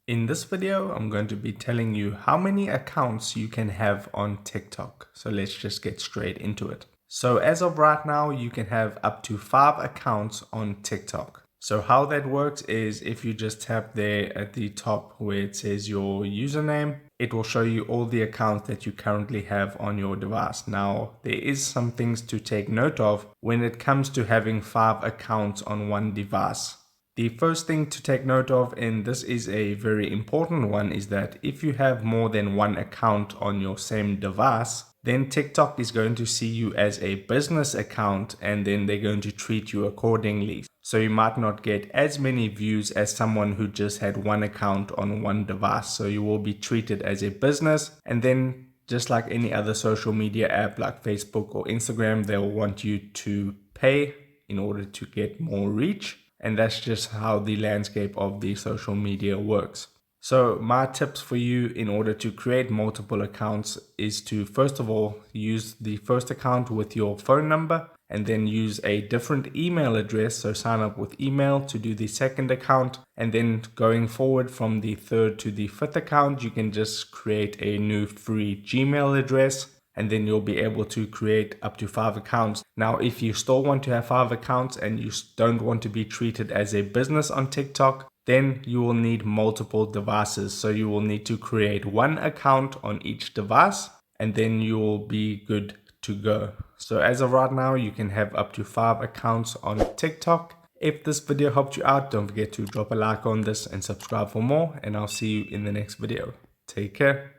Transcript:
In this video, I'm going to be telling you how many accounts you can have on TikTok. So let's just get straight into it. So as of right now, you can have up to 5 accounts on TikTok. So how that works is if you just tap there at the top where it says your username, it will show you all the accounts that you currently have on your device. Now, there is some things to take note of when it comes to having 5 accounts on one device. The first thing to take note of, and this is a very important one, is that if you have more than one account on your same device, then TikTok is going to see you as a business account and then they're going to treat you accordingly. So you might not get as many views as someone who just had one account on one device. So you will be treated as a business, and then just like any other social media app like Facebook or Instagram, they'll want you to pay in order to get more reach. And that's just how the landscape of the social media works. So my tips for you in order to create multiple accounts is to first of all use the first account with your phone number and then use a different email address. So sign up with email to do the second account, and then going forward from the third to the fifth account, you can just create a new free Gmail address. And then you'll be able to create up to 5 accounts. Now, if you still want to have 5 accounts and you don't want to be treated as a business on TikTok, then you will need multiple devices. So you will need to create one account on each device, and then you will be good to go. So as of right now, you can have up to 5 accounts on TikTok. If this video helped you out, don't forget to drop a like on this and subscribe for more, and I'll see you in the next video. Take care.